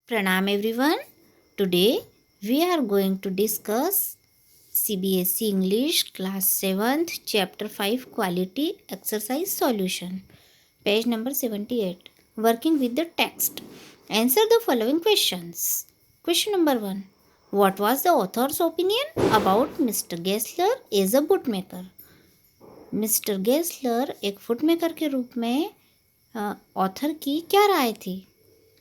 Pranam everyone. Today we are going to discuss CBSE English class 7th chapter 5 quality exercise solution. Page number 78. Working with the text. Answer the following questions. Question number 1. What was the author's opinion about Mr. Gessler as a bootmaker? Mister Gessler एक फुटमेकर के रूप में author की क्या राय थी?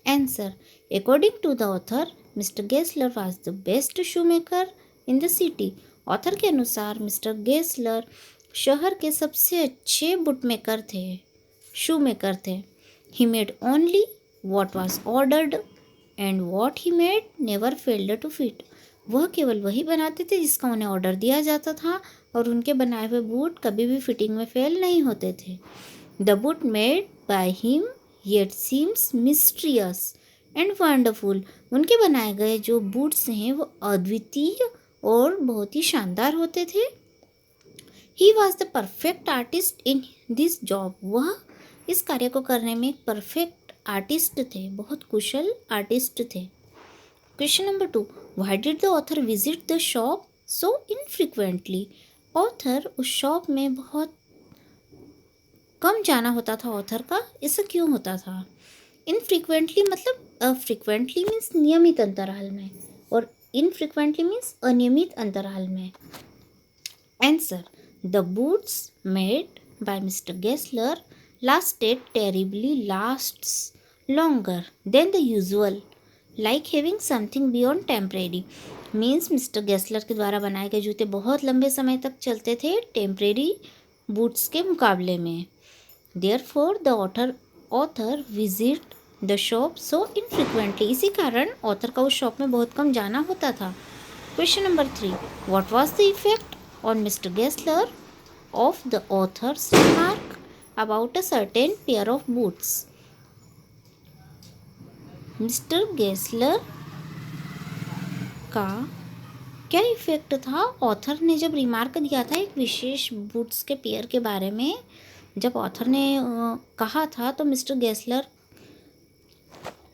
Answer. According to the author, Mr. Gessler was the best shoemaker in the city. Author के अनुसार mister Gessler शहर के सबसे अच्छे बुटमेकर थे, शू मेकर थे. He made only what was ordered and what he made never failed to fit. वह केवल वही बनाते थे जिसका उन्हें ऑर्डर दिया जाता था और उनके बनाए हुए बूट कभी भी फिटिंग में फेल नहीं होते थे. The boot made by him yet seems mysterious and wonderful. उनके बनाए गए जो बूट्स हैं वो अद्वितीय और बहुत ही शानदार होते थे. He was the perfect artist in this job. वह इस कार्य को करने में एक परफेक्ट आर्टिस्ट थे, बहुत कुशल आर्टिस्ट थे. Question number 2. Why did the author visit the shop so infrequently? Author उस शॉप में बहुत कम जाना होता था ऑथर का, ऐसा क्यों होता था? इनफ्रीक्वेंटली मतलब फ्रीक्वेंटली मीन्स नियमित अंतराल में और इनफ्रीक्वेंटली मीन्स अनियमित अंतराल में. Answer. The boots made by mister Gessler lasted terribly lasts longer than the usual, like having something beyond temporary. Means mister Gessler के द्वारा बनाए गए जूते बहुत लंबे समय तक चलते थे टेम्परेरी बूट्स के मुकाबले में. Therefore, the author visit the shop so infrequently. इसी कारण ऑथर का उस शॉप में बहुत कम जाना होता था. Question number 3. What was the effect on Mr. Gessler of the author's remark about a certain pair of boots? Mister Gessler का क्या इफेक्ट था? ऑथर ने जब रिमार्क दिया था एक विशेष बूट्स के पेयर के बारे में, जब ऑथर ने कहा था तो मिस्टर गेस्लर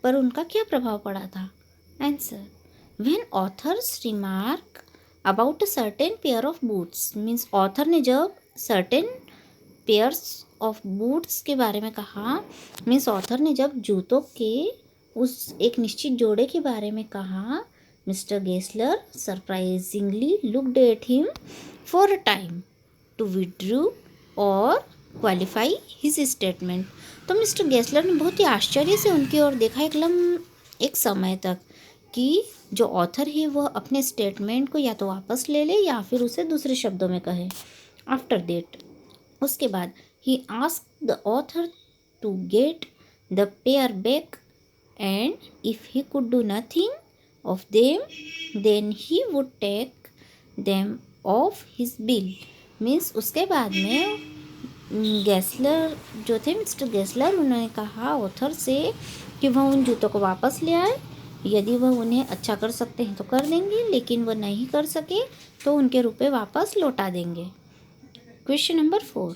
पर उनका क्या प्रभाव पड़ा था? Answer. When authors remark about a certain pair of boots means author ने जब सर्टेन पेयर्स ऑफ बूट्स के बारे में कहा, मीन्स ऑथर ने जब जूतों के उस एक निश्चित जोड़े के बारे में कहा, mister Gessler surprisingly looked at him for a time to withdraw और क्वालिफाई हिज स्टेटमेंट. तो मिस्टर गेस्लर ने बहुत ही आश्चर्य से उनकी ओर देखा एक समय तक कि जो ऑथर है वह अपने स्टेटमेंट को या तो वापस ले ले या फिर उसे दूसरे शब्दों में कहे. आफ्टर दैट उसके बाद ही asked the author to get the pair back and if he could do nothing of them then he would take them off his bill. Means उसके बाद में गेस्लर जो थे मिस्टर गेस्लर उन्होंने कहा ऑथर से कि वह उन जूतों को वापस ले आए. यदि वह उन्हें अच्छा कर सकते हैं तो कर देंगे, लेकिन वह नहीं कर सके तो उनके रुपए वापस लौटा देंगे. Question number 4.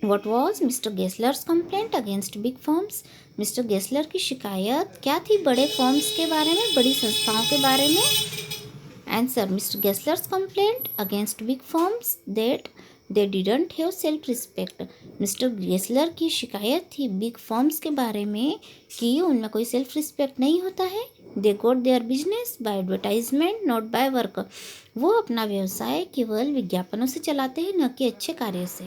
What was Mister Gessler's complaint against big firms? Mister Gessler की शिकायत क्या थी बड़े फर्म्स के बारे में, बड़ी संस्थाओं के बारे में? Answer. Mister Gessler's complaint against big firms that they didn't have self respect. Mister Gessler की शिकायत थी बिग फर्म्स के बारे में कि उनमें कोई सेल्फ रिस्पेक्ट नहीं होता है. They got their business by advertisement not by work. वो अपना व्यवसाय केवल विज्ञापनों से चलाते हैं, न कि अच्छे कार्य से.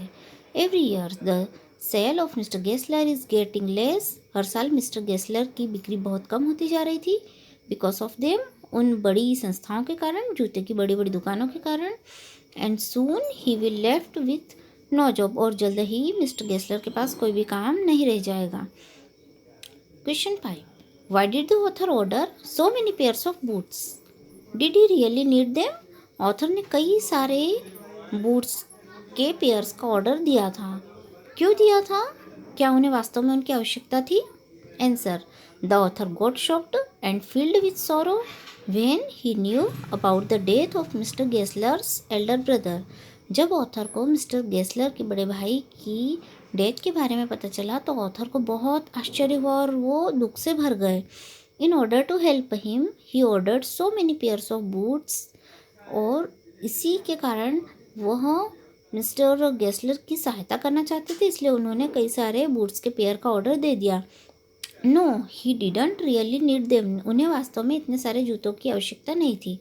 Every year the sale of Mister Gessler is getting less. हर साल मिस्टर गेस्लर की बिक्री बहुत कम होती जा रही थी. बिकॉज ऑफ देम उन बड़ी संस्थाओं के कारण, जूते की बड़ी बड़ी दुकानों के कारण. And soon he will left with no job. और जल्द ही मिस्टर गेस्लर के पास कोई भी काम नहीं रह जाएगा. Question 5. Why did the author order so many pairs of boots? Did he really need them? Author ने कई सारे बूट्स के पेयर्स का ऑर्डर दिया था. क्यों दिया था? क्या उन्हें वास्तव में उनकी आवश्यकता थी? Answer. The author got shocked and field with सोरो when he knew about the death of Mr. Gessler's elder brother. जब ऑथर को मिस्टर गेस्लर के बड़े भाई की डेथ के बारे में पता चला तो ऑथर को बहुत आश्चर्य हुआ और वो दुख से भर गए. In order to help him he ordered so many pairs of boots. और इसी के कारण वह मिस्टर गेस्लर की सहायता करना चाहते थे, इसलिए उन्होंने कई सारे बूट्स के पेयर का ऑर्डर दे दिया। No he didn't really need them, उन्हें वास्तव में इतने सारे जूतों की आवश्यकता नहीं थी।